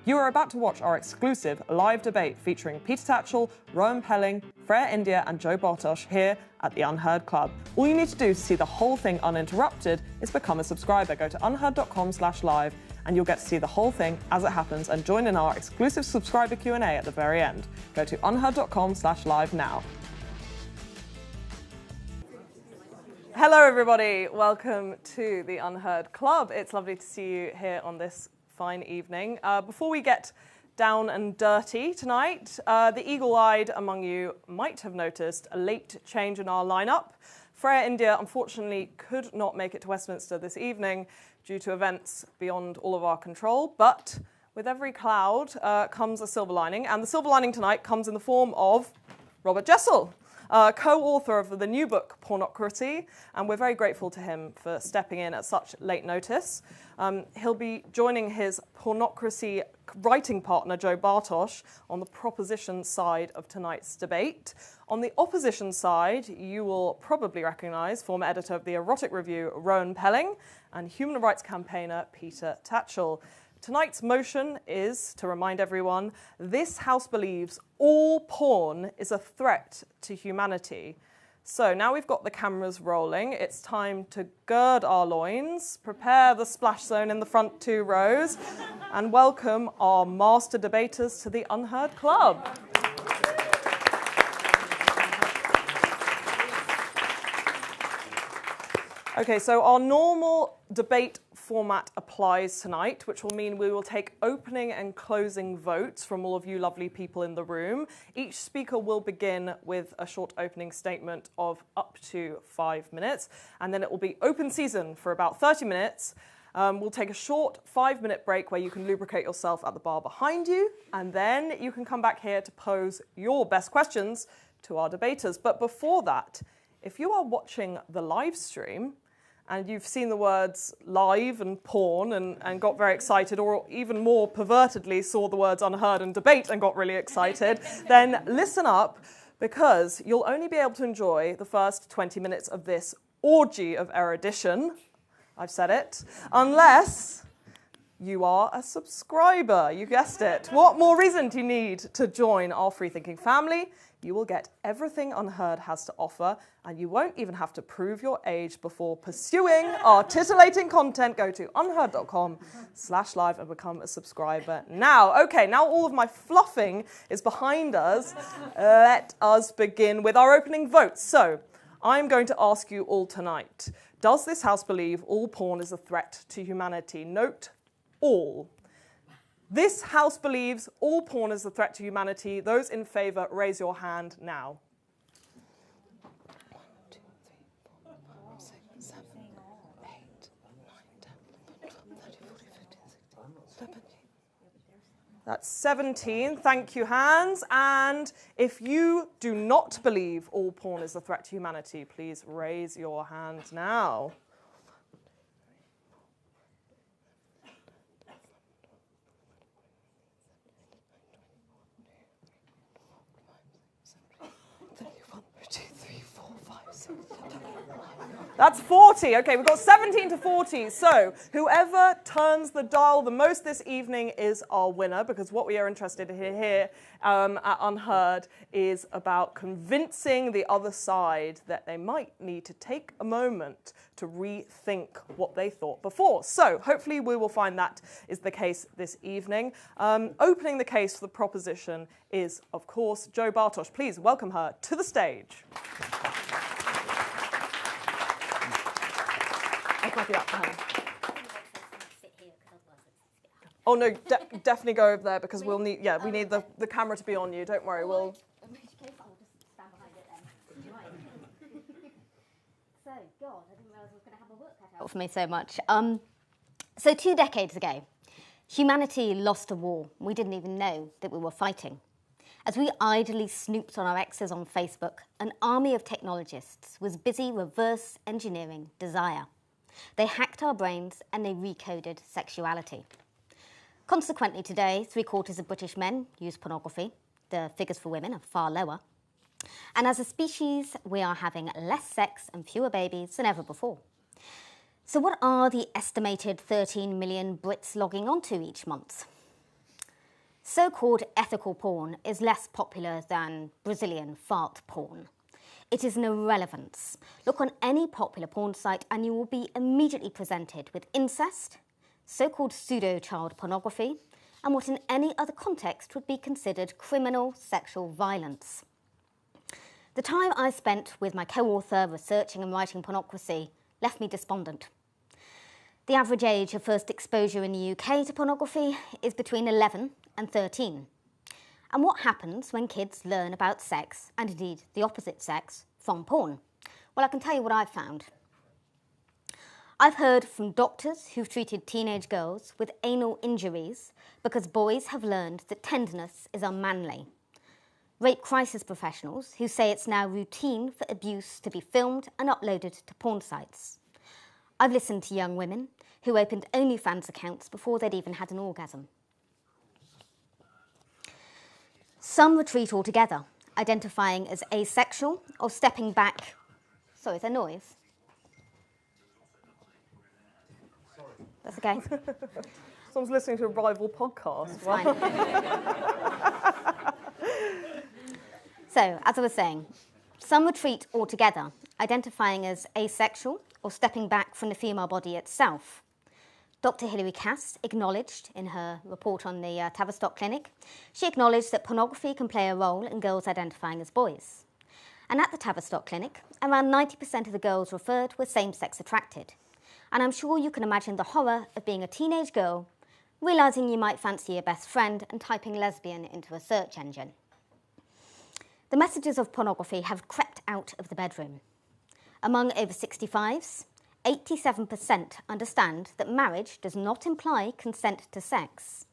You are about to watch our exclusive live debate featuring Peter Tatchell, Rowan Pelling, Freya India and Jo Bartosch here at the UnHerd Club. All you need to do to see the whole thing uninterrupted is become a subscriber. Go to unherd.com/live and you'll get to see the whole thing as it happens and join in our exclusive subscriber Q&A at the very end. Go to unherd.com/live now. Hello everybody, welcome to the UnHerd Club. It's lovely to see you here on this fine evening. Before we get down and dirty tonight, the eagle-eyed among you might have noticed a late change in our lineup. Freya India unfortunately could not make it to Westminster this evening due to events beyond all of our control, but with every cloud comes a silver lining, and the silver lining tonight comes in the form of Robert Jessel, co-author of the new book, Pornocracy, and we're very grateful to him for stepping in at such late notice. He'll be joining his Pornocracy writing partner, Jo Bartosch, on the proposition side of tonight's debate. On the opposition side, you will probably recognise former editor of the Erotic Review, Rowan Pelling, and human rights campaigner, Peter Tatchell. Tonight's motion is, to remind everyone, this House believes all porn is a threat to humanity. So now we've got the cameras rolling, it's time to gird our loins, prepare the splash zone in the front 2 rows, and welcome our master debaters to the UnHerd Club. Okay, so our normal debate format applies tonight, which will mean we will take opening and closing votes from all of you lovely people in the room. Each speaker will begin with a short opening statement of up to 5 minutes, and then it will be open season for about 30 minutes. We'll take a short 5-minute break where you can lubricate yourself at the bar behind you, and then you can come back here to pose your best questions to our debaters. But before that, if you are watching the live stream, and you've seen the words live and porn and got very excited, or even more pervertedly saw the words unheard and debate and got really excited, then listen up, because you'll only be able to enjoy the first 20 minutes of this orgy of erudition, I've said it, unless you are a subscriber. You guessed it. What more reason do you need to join our free-thinking family? You will get everything UnHerd has to offer, and you won't even have to prove your age before pursuing our titillating content. Go to unherd.com/live and become a subscriber now. Okay, now all of my fluffing is behind us. Let us begin with our opening votes. So, I'm going to ask you all tonight, does this House believe all porn is a threat to humanity? Note all. This House believes all porn is a threat to humanity. Those in favour, raise your hand now. 1, 2, 3, 4, 5, 6, 7, 8, 9, 10, 11, 12, 13, 14, 15, 16, 17. That's 17. Thank you, hands. And if you do not believe all porn is a threat to humanity, please raise your hand now. That's 40. Okay, we've got 17 to 40. So whoever turns the dial the most this evening is our winner, because what we are interested in here at UnHerd is about convincing the other side that they might need to take a moment to rethink what they thought before. So hopefully we will find that is the case this evening. Opening the case for the proposition is, of course, Jo Bartosch. Please welcome her to the stage. Oh no, definitely go over there, because we'll need, we need the camera to be on you. Don't worry, we'll. In which case, I'll just stand behind it then. Right. So, God, I didn't realise I was going to have a work cut out for me so much. So 2 decades ago, humanity lost a war. We didn't even know that we were fighting. As we idly snooped on our exes on Facebook, an army of technologists was busy reverse engineering desire. They hacked our brains and they recoded sexuality. Consequently, today, 3/4 of British men use pornography. The figures for women are far lower. And as a species, we are having less sex and fewer babies than ever before. So what are the estimated 13 million Brits logging onto each month? so-called ethical porn is less popular than Brazilian fart porn. It is an irrelevance. Look on any popular porn site and you will be immediately presented with incest, so-called pseudo-child pornography, and what in any other context would be considered criminal sexual violence. The time I spent with my co-author researching and writing Pornocracy left me despondent. The average age of first exposure in the UK to pornography is between 11 and 13. And what happens when kids learn about sex, and indeed the opposite sex, from porn? Well, I can tell you what I've found. I've heard from doctors who've treated teenage girls with anal injuries because boys have learned that tenderness is unmanly. Rape crisis professionals who say it's now routine for abuse to be filmed and uploaded to porn sites. I've listened to young women who opened OnlyFans accounts before they'd even had an orgasm. Some retreat altogether, identifying as asexual or stepping back. Sorry, is there noise? Sorry. That's okay. Someone's listening to a rival podcast. Fine. So, as I was saying, some retreat altogether, identifying as asexual or stepping back from the female body itself. Dr. Hilary Cass acknowledged in her report on the Tavistock Clinic, she acknowledged that pornography can play a role in girls identifying as boys. And at the Tavistock Clinic, around 90% of the girls referred were same-sex attracted. And I'm sure you can imagine the horror of being a teenage girl, realising you might fancy your best friend and typing lesbian into a search engine. The messages of pornography have crept out of the bedroom. Among over 65s, 87% understand that marriage does not imply consent to sex.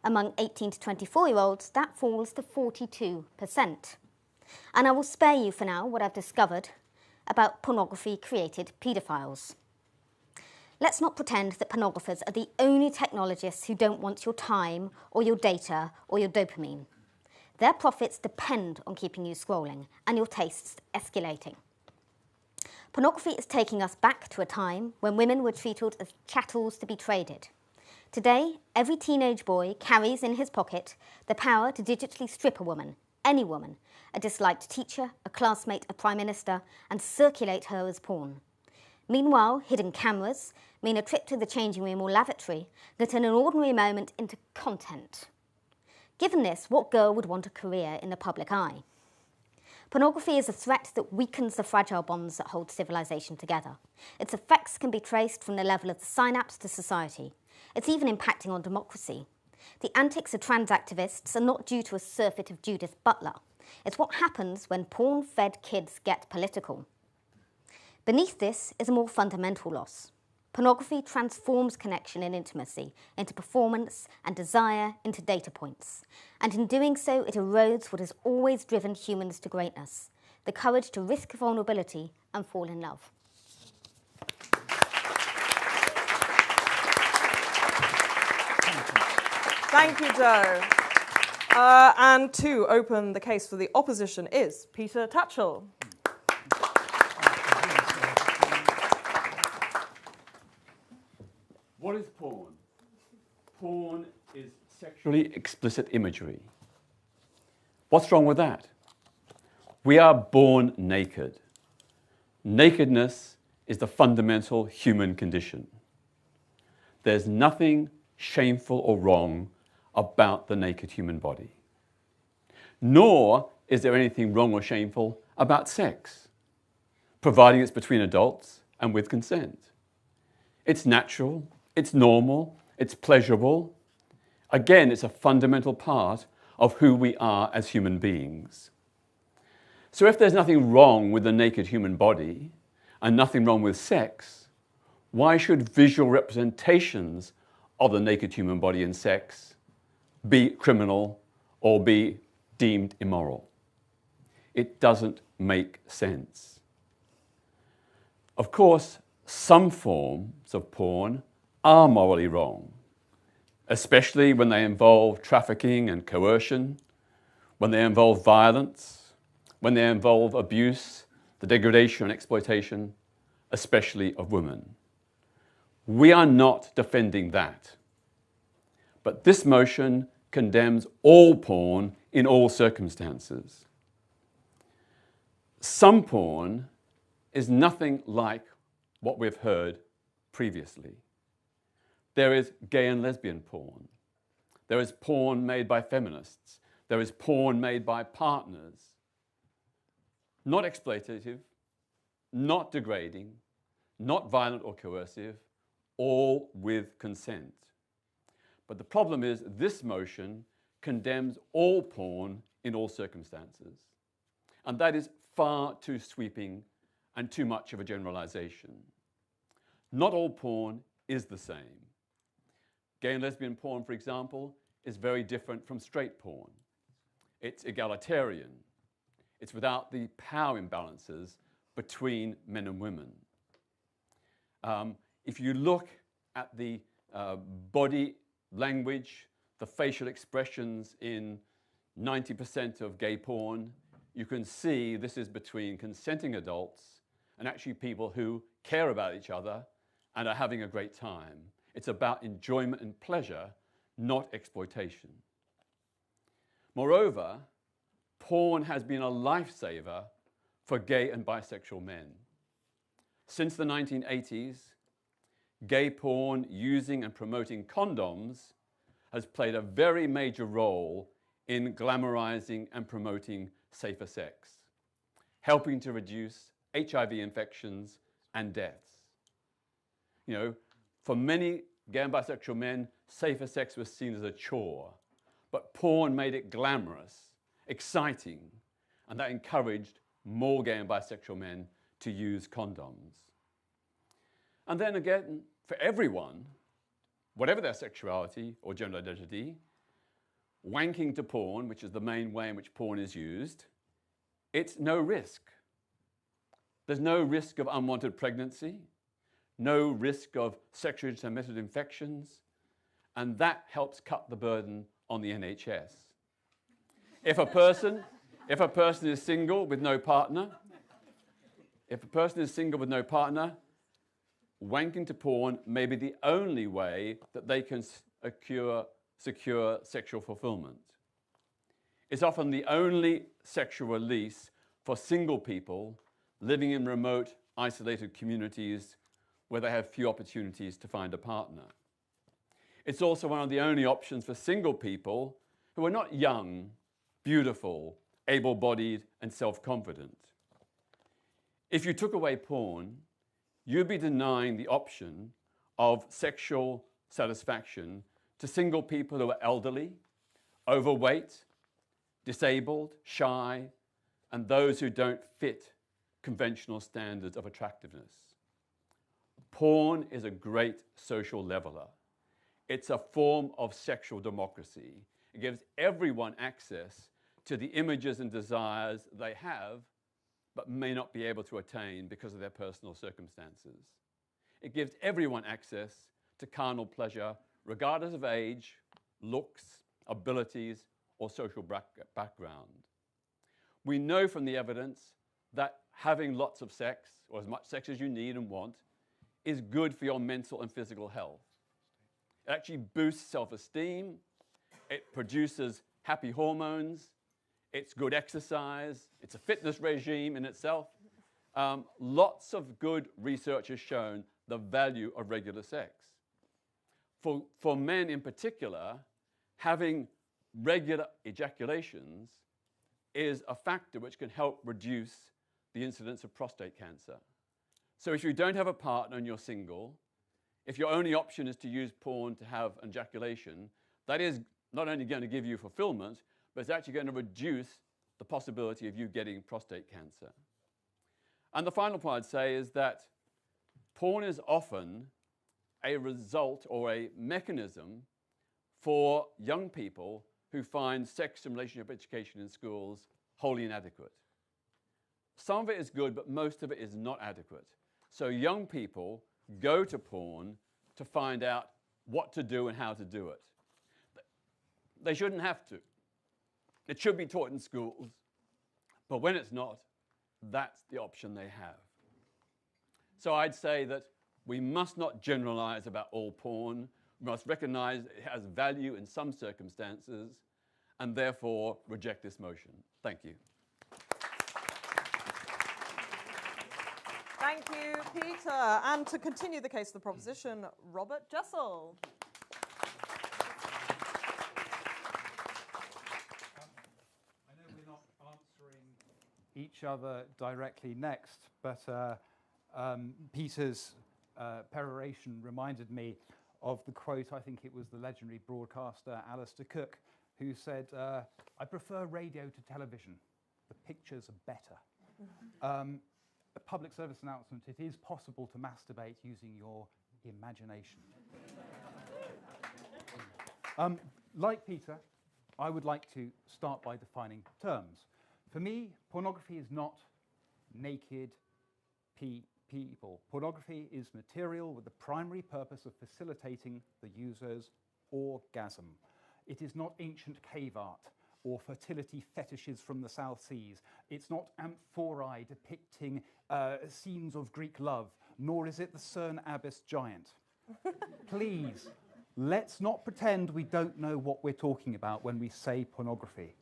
Among 18 to 24-year-olds, that falls to 42%. And I will spare you for now what I've discovered about pornography-created paedophiles. Let's not pretend that pornographers are the only technologists who don't want your time or your data or your dopamine. Their profits depend on keeping you scrolling and your tastes escalating. Pornography is taking us back to a time when women were treated as chattels to be traded. Today, every teenage boy carries in his pocket the power to digitally strip a woman, any woman, a disliked teacher, a classmate, a prime minister, and circulate her as porn. Meanwhile, hidden cameras mean a trip to the changing room or lavatory that turn an ordinary moment into content. Given this, what girl would want a career in the public eye? Pornography is a threat that weakens the fragile bonds that hold civilization together. Its effects can be traced from the level of the synapse to society. It's even impacting on democracy. The antics of trans activists are not due to a surfeit of Judith Butler. It's what happens when porn-fed kids get political. Beneath this is a more fundamental loss. Pornography transforms connection and intimacy into performance and desire into data points. And in doing so, it erodes what has always driven humans to greatness, the courage to risk vulnerability and fall in love. Thank you, Jo. And to open the case for the opposition is Peter Tatchell. What is porn? Porn is sexually explicit imagery. What's wrong with that? We are born naked. Nakedness is the fundamental human condition. There's nothing shameful or wrong about the naked human body. Nor is there anything wrong or shameful about sex, providing it's between adults and with consent. It's natural. It's normal, it's pleasurable. Again, it's a fundamental part of who we are as human beings. So if there's nothing wrong with the naked human body and nothing wrong with sex, why should visual representations of the naked human body and sex be criminal or be deemed immoral? It doesn't make sense. Of course, some forms of porn are morally wrong, especially when they involve trafficking and coercion, when they involve violence, when they involve abuse, the degradation and exploitation, especially of women. We are not defending that. But this motion condemns all porn in all circumstances. Some porn is nothing like what we've heard previously. There is gay and lesbian porn. There is porn made by feminists. There is porn made by partners. Not exploitative, not degrading, not violent or coercive, all with consent. But the problem is this motion condemns all porn in all circumstances. And that is far too sweeping and too much of a generalization. Not all porn is the same. Gay and lesbian porn, for example, is very different from straight porn. It's egalitarian. It's without the power imbalances between men and women. If you look at the body language, the facial expressions in 90% of gay porn, you can see this is between consenting adults and actually people who care about each other and are having a great time. It's about enjoyment and pleasure, not exploitation. Moreover, porn has been a lifesaver for gay and bisexual men. Since the 1980s, gay porn using and promoting condoms has played a very major role in glamorizing and promoting safer sex, helping to reduce HIV infections and deaths. You know, for many gay and bisexual men, safer sex was seen as a chore, but porn made it glamorous, exciting, and that encouraged more gay and bisexual men to use condoms. And then again, for everyone, whatever their sexuality or gender identity, wanking to porn, which is the main way in which porn is used, it's no risk. There's no risk of unwanted pregnancy, no risk of sexually transmitted infections, and that helps cut the burden on the NHS. If a person is single with no partner, wanking to porn may be the only way that they can secure sexual fulfillment. It's often the only sexual release for single people living in remote, isolated communities where they have few opportunities to find a partner. It's also one of the only options for single people who are not young, beautiful, able-bodied, and self-confident. If you took away porn, you'd be denying the option of sexual satisfaction to single people who are elderly, overweight, disabled, shy, and those who don't fit conventional standards of attractiveness. Porn is a great social leveler. It's a form of sexual democracy. It gives everyone access to the images and desires they have, but may not be able to attain because of their personal circumstances. It gives everyone access to carnal pleasure, regardless of age, looks, abilities, or social background. We know from the evidence that having lots of sex, or as much sex as you need and want, is good for your mental and physical health. It actually boosts self-esteem. It produces happy hormones. It's good exercise. It's a fitness regime in itself. Lots of good research has shown the value of regular sex. For men in particular, having regular ejaculations is a factor which can help reduce the incidence of prostate cancer. So if you don't have a partner and you're single, if your only option is to use porn to have an ejaculation, that is not only going to give you fulfillment, but it's actually going to reduce the possibility of you getting prostate cancer. And the final point I'd say is that porn is often a result or a mechanism for young people who find sex and relationship education in schools wholly inadequate. Some of it is good, but most of it is not adequate. So young people go to porn to find out what to do and how to do it. They shouldn't have to. It should be taught in schools, but when it's not, that's the option they have. So I'd say that we must not generalize about all porn. must recognize it has value in some circumstances and therefore reject this motion. Thank you. Thank you, Peter. And to continue the case of the proposition, Robert Jessel. I know we're not answering each other directly next, but Peter's peroration reminded me of the quote, I think it was the legendary broadcaster Alistair Cook, who said, I prefer radio to television. The pictures are better. A public service announcement, it is possible to masturbate using your imagination. Like Peter, I would like to start by defining terms. For me, pornography is not naked people. Pornography is material with the primary purpose of facilitating the user's orgasm. It is not ancient cave art or fertility fetishes from the South Seas. It's not amphorae depicting scenes of Greek love, nor is it the Cern Abyss giant. Please, let's not pretend we don't know what we're talking about when we say pornography.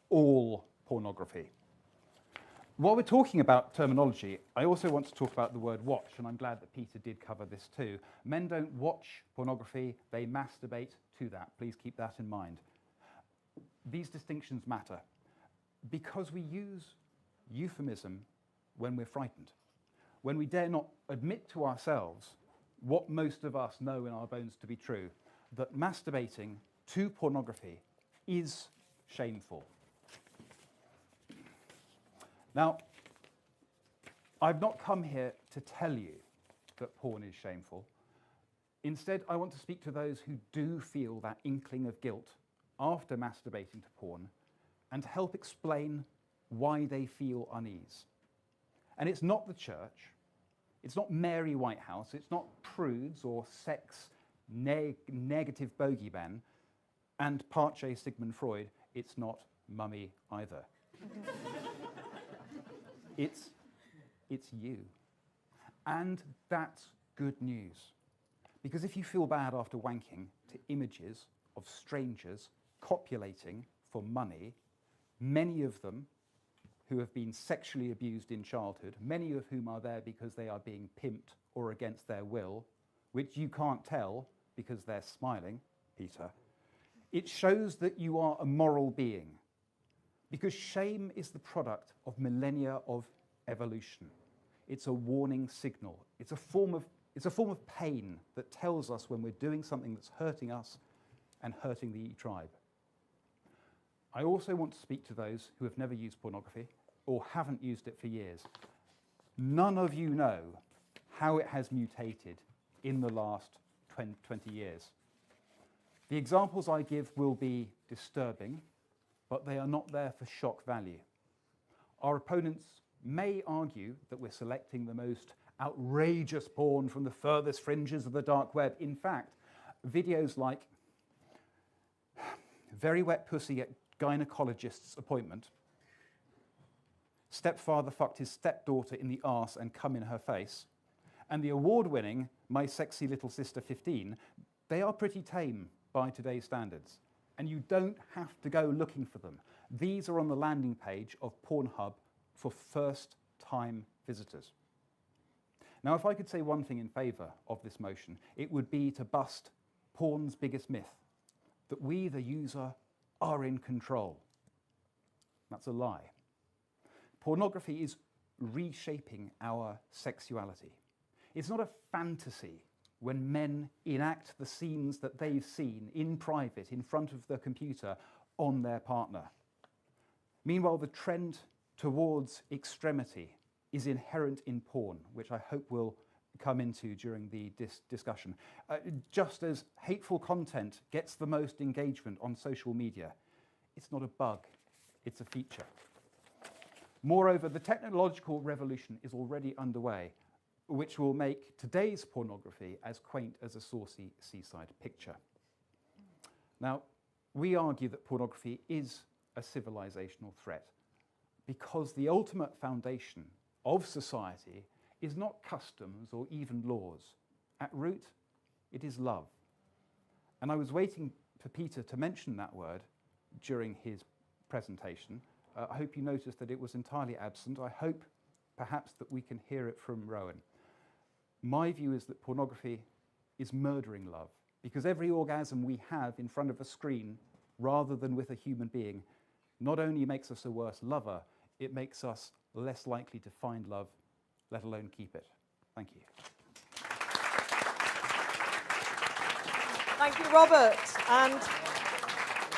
All pornography. While we're talking about terminology, I also want to talk about the word watch, and I'm glad that Peter did cover this too. Men don't watch pornography, they masturbate to that. Please keep that in mind. These distinctions matter because we use euphemism when we're frightened, when we dare not admit to ourselves what most of us know in our bones to be true, that masturbating to pornography is shameful. Now, I've not come here to tell you that porn is shameful. Instead, I want to speak to those who do feel that inkling of guilt after masturbating to porn and to help explain why they feel unease. And it's not the church, it's not Mary Whitehouse, it's not prudes or sex negative bogeyman, and Pache Sigmund Freud, it's not mummy either. It's you. And that's good news. Because if you feel bad after wanking to images of strangers copulating for money, many of them who have been sexually abused in childhood, many of whom are there because they are being pimped or against their will, which you can't tell because they're smiling, Peter, it shows that you are a moral being. Because shame is the product of millennia of evolution. It's a warning signal. It's a form of pain that tells us when we're doing something that's hurting us and hurting the tribe. I also want to speak to those who have never used pornography or haven't used it for years. None of you know how it has mutated in the last 20 years. The examples I give will be disturbing, but they are not there for shock value. Our opponents may argue that we're selecting the most outrageous porn from the furthest fringes of the dark web. In fact, videos like very wet pussy at gynecologist's appointment, stepfather fucked his stepdaughter in the arse and come in her face, and the award-winning My Sexy Little Sister 15, they are pretty tame by today's standards. And you don't have to go looking for them. These are on the landing page of Pornhub for first-time visitors. Now, if I could say one thing in favour of this motion, it would be to bust porn's biggest myth, that we, the user, are in control. That's a lie. Pornography is reshaping our sexuality. It's not a fantasy when men enact the scenes that they've seen in private in front of the computer on their partner. Meanwhile, the trend towards extremity is inherent in porn, which I hope we'll come into during the discussion. Just as hateful content gets the most engagement on social media, it's not a bug, it's a feature. Moreover, the technological revolution is already underway, which will make today's pornography as quaint as a saucy seaside picture. Now, we argue that pornography is a civilizational threat because the ultimate foundation of society is not customs or even laws. At root, it is love. And I was waiting for Peter to mention that word during his presentation. I hope you noticed that it was entirely absent. I hope perhaps that we can hear it from Rowan. My view is that pornography is murdering love, because every orgasm we have in front of a screen rather than with a human being not only makes us a worse lover, it makes us less likely to find love, let alone keep it. Thank you. Thank you, Robert. And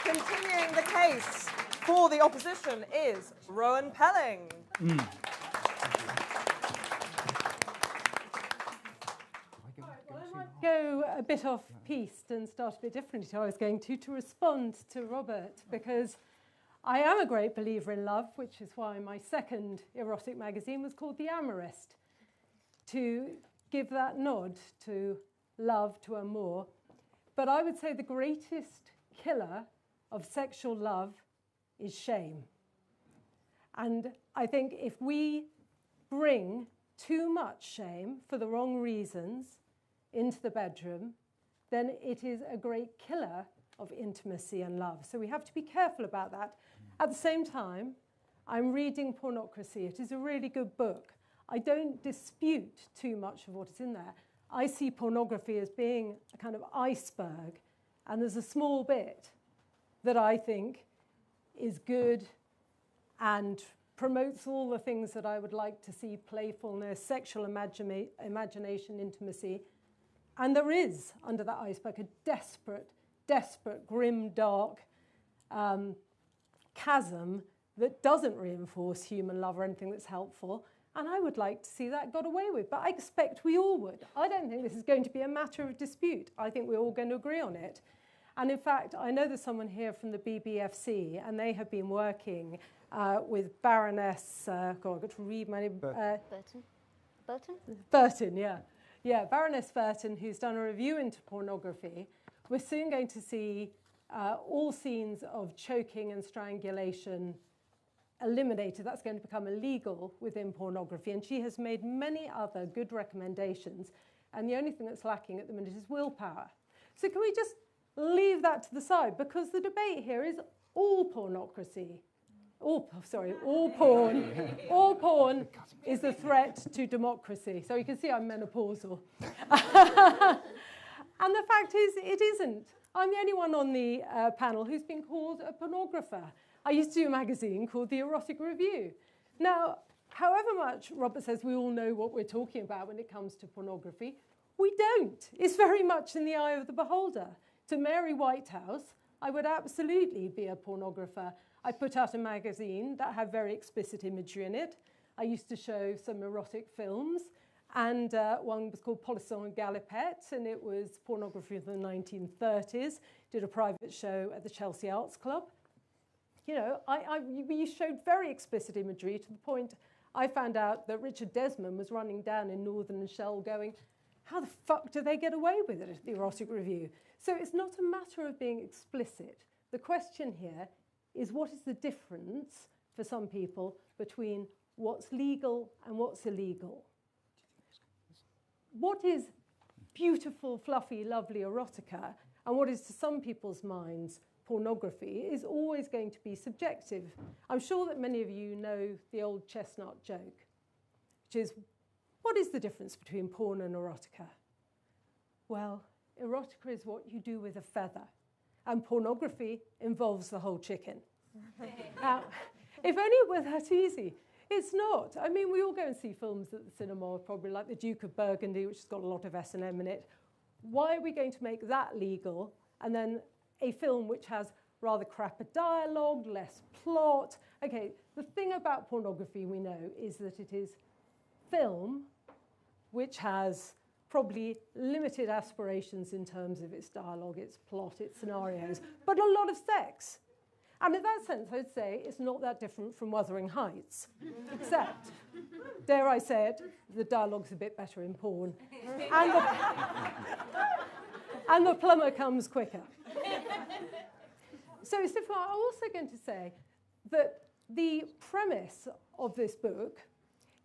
continuing the case for the opposition is Rowan Pelling. Go a bit off piste and start a bit differently to how I was going to respond to Robert, because I am a great believer in love, which is why my second erotic magazine was called The Amorist, to give that nod to love, to amour. But I would say the greatest killer of sexual love is shame. And I think if we bring too much shame for the wrong reasons into the bedroom, then it is a great killer of intimacy and love. So we have to be careful about that. At the same time, I'm reading Pornocracy. It is a really good book. I don't dispute too much of what is in there. I see pornography as being a kind of iceberg, and there's a small bit that I think is good and promotes all the things that I would like to see: playfulness, sexual imagination, intimacy. And there is, under that iceberg, a desperate, grim, dark chasm that doesn't reinforce human love or anything that's helpful. And I would like to see that got away with, but I expect we all would. I don't think this is going to be a matter of dispute. I think we're all going to agree on it. And in fact, I know there's someone here from the BBFC, and they have been working with Baroness, God, I've got to read my name. Burton, yeah. Yeah, Baroness Burton, who's done a review into pornography. We're soon going to see all scenes of choking and strangulation eliminated. That's going to become illegal within pornography. And she has made many other good recommendations. And the only thing that's lacking at the minute is willpower. So can we just leave that to the side? Because the debate here is all pornocracy. All porn. All porn is a threat to democracy. So you can see I'm menopausal. And the fact is, it isn't. I'm the only one on the panel who's been called a pornographer. I used to do a magazine called the Erotic Review. Now, however much Robert says we all know what we're talking about when it comes to pornography, we don't. It's very much in the eye of the beholder. To Mary Whitehouse, I would absolutely be a pornographer. I put out a magazine that had very explicit imagery in it. I used to show some erotic films, and one was called Polisson and Galipette, and it was pornography of the 1930s. Did a private show at the Chelsea Arts Club. You know, we showed very explicit imagery to the point I found out that Richard Desmond was running down in Northern Shell going, how the fuck do they get away with it at the Erotic Review? So it's not a matter of being explicit. The question here is, what is the difference for some people between what's legal and what's illegal? What is beautiful, fluffy, lovely erotica, and what is to some people's minds pornography, is always going to be subjective. I'm sure that many of you know the old chestnut joke, which is, what is the difference between porn and erotica? Well, erotica is what you do with a feather, and pornography involves the whole chicken. Now, if only it were that easy. It's not. I mean, we all go and see films at the cinema, probably like The Duke of Burgundy, which has got a lot of S&M in it. Why are we going to make that legal, and then a film which has rather crapper dialogue, less plot? Okay, the thing about pornography we know is that it is film which has probably limited aspirations in terms of its dialogue, its plot, its scenarios, but a lot of sex. And in that sense, I'd say it's not that different from Wuthering Heights, except, dare I say it, the dialogue's a bit better in porn. And the plumber comes quicker. So it's different. I'm also going to say that the premise of this book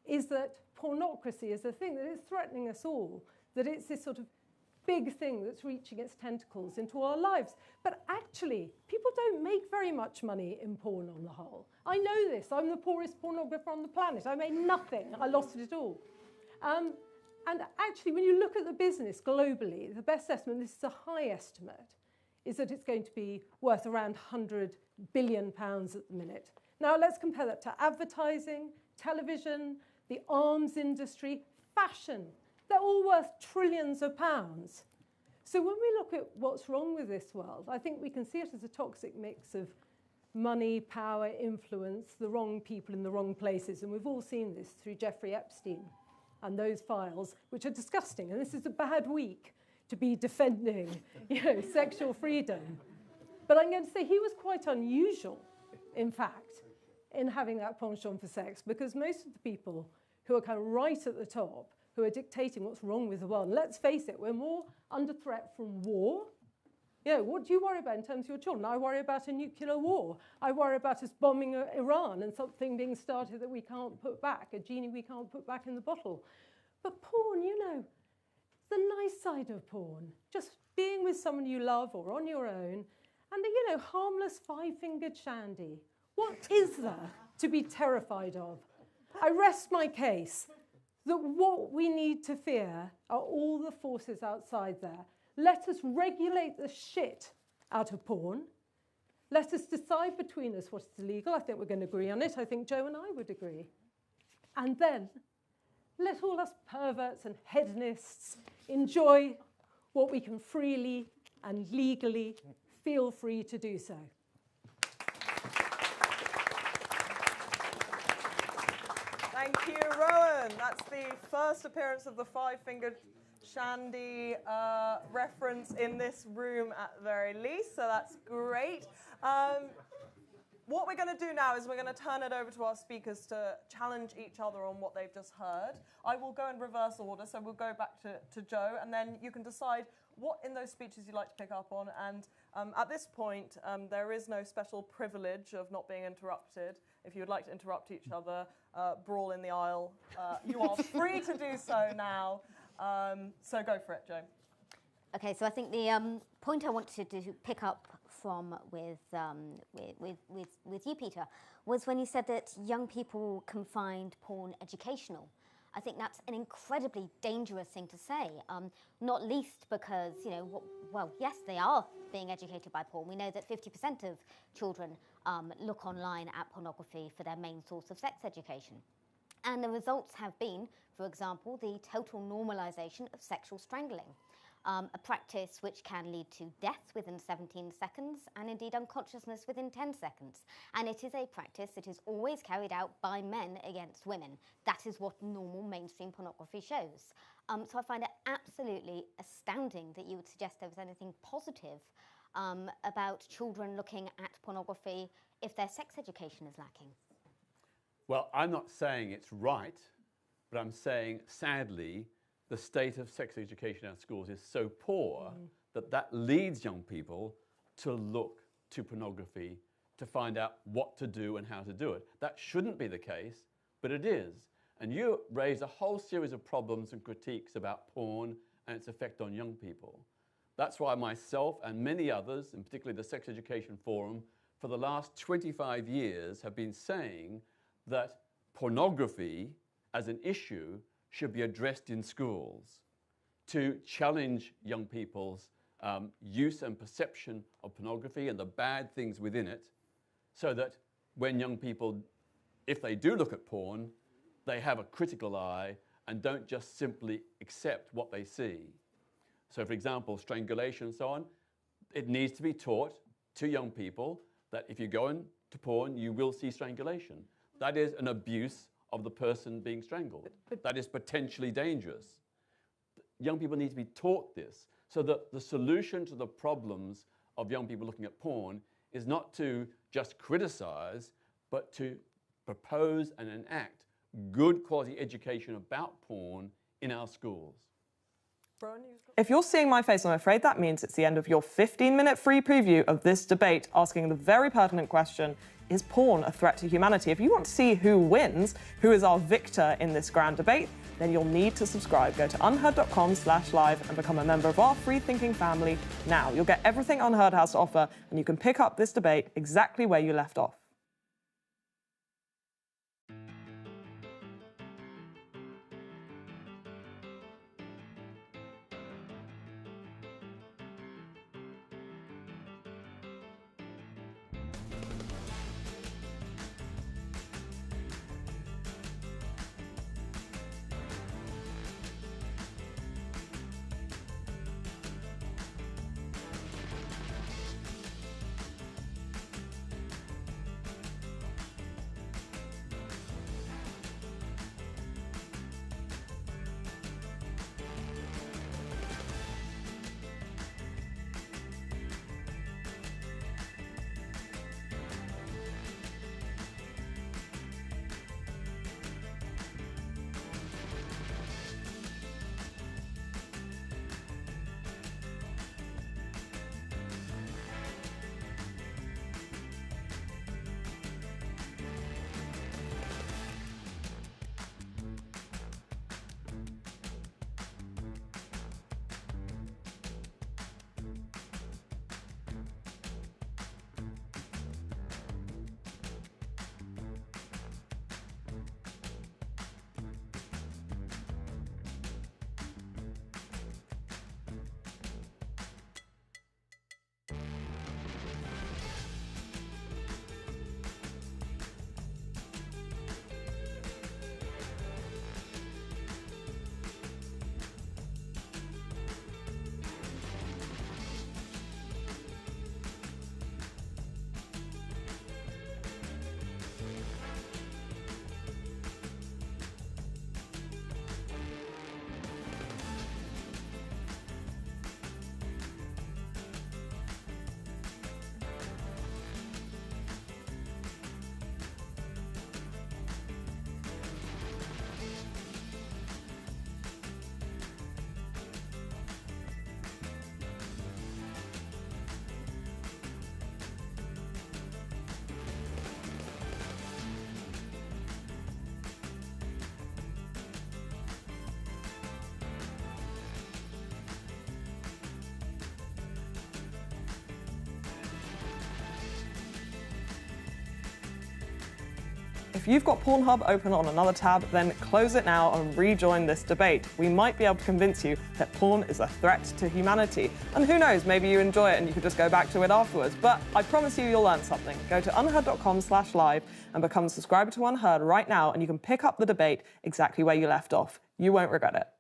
is that pornocracy is a thing that is threatening us all, that it's this sort of big thing that's reaching its tentacles into our lives. But actually, people don't make very much money in porn on the whole. I know this. I'm the poorest pornographer on the planet. I made nothing. I lost it all. And actually, when you look at the business globally, the best estimate, this is a high estimate, is that it's going to be worth around £100 billion at the minute. Now, let's compare that to advertising, television, the arms industry, fashion. They're all worth trillions of pounds. So when we look at what's wrong with this world, I think we can see it as a toxic mix of money, power, influence, the wrong people in the wrong places. And we've all seen this through Jeffrey Epstein and those files, which are disgusting. And this is a bad week to be defending, sexual freedom. But I'm going to say he was quite unusual, in fact, in having that penchant for sex, because most of the people who are kind of right at the top, who are dictating what's wrong with the world, and let's face it, we're more under threat from war. What do you worry about in terms of your children? I worry about a nuclear war. I worry about us bombing Iran and something being started that we can't put back, a genie we can't put back in the bottle. But porn, the nice side of porn, just being with someone you love or on your own, and harmless five-fingered shandy. What is there to be terrified of? I rest my case that what we need to fear are all the forces outside there. Let us regulate the shit out of porn. Let us decide between us what's illegal. I think we're going to agree on it. I think Joe and I would agree. And then let all us perverts and hedonists enjoy what we can freely and legally feel free to do so. Thank you, Rowan. That's the first appearance of the five-fingered shandy reference in this room at the very least, so that's great. What we're going to do now is we're going to turn it over to our speakers to challenge each other on what they've just heard. I will go in reverse order, so we'll go back to Joe, and then you can decide what in those speeches you'd like to pick up on. And at this point, there is no special privilege of not being interrupted. If you would like to interrupt each other, brawl in the aisle, you are free to do so now. So go for it, Joe. Okay, so I think the point I wanted to pick up from with you, Peter, was when you said that young people can find porn educational. I think that's an incredibly dangerous thing to say, not least because, well, yes, they are being educated by porn. We know that 50% of children look online at pornography for their main source of sex education. And the results have been, for example, the total normalization of sexual strangling, a practice which can lead to death within 17 seconds and indeed unconsciousness within 10 seconds. And it is a practice that is always carried out by men against women. That is what normal mainstream pornography shows. So I find it absolutely astounding that you would suggest there was anything positive about children looking at pornography if their sex education is lacking. Well, I'm not saying it's right, but I'm saying, sadly, the state of sex education in our schools is so poor that leads young people to look to pornography to find out what to do and how to do it. That shouldn't be the case, but it is. And you raise a whole series of problems and critiques about porn and its effect on young people. That's why myself and many others, and particularly the Sex Education Forum, for the last 25 years have been saying that pornography as an issue should be addressed in schools to challenge young people's use and perception of pornography and the bad things within it, so that when young people, if they do look at porn, they have a critical eye and don't just simply accept what they see. So for example, strangulation and so on, it needs to be taught to young people that if you go into porn, you will see strangulation. That is an abuse of the person being strangled. That is potentially dangerous. Young people need to be taught this, so that the solution to the problems of young people looking at porn is not to just criticize, but to propose and enact good quality education about porn in our schools. If you're seeing my face, I'm afraid that means it's the end of your 15-minute free preview of this debate, asking the very pertinent question, is porn a threat to humanity? If you want to see who wins, who is our victor in this grand debate, then you'll need to subscribe. Go to unherd.com/live and become a member of our free thinking family now. You'll get everything UnHerd has to offer, and you can pick up this debate exactly where you left off. If you've got Pornhub open on another tab, then close it now and rejoin this debate. We might be able to convince you that porn is a threat to humanity. And who knows, maybe you enjoy it and you could just go back to it afterwards. But I promise you, you'll learn something. Go to unherd.com/live and become a subscriber to UnHerd right now, and you can pick up the debate exactly where you left off. You won't regret it.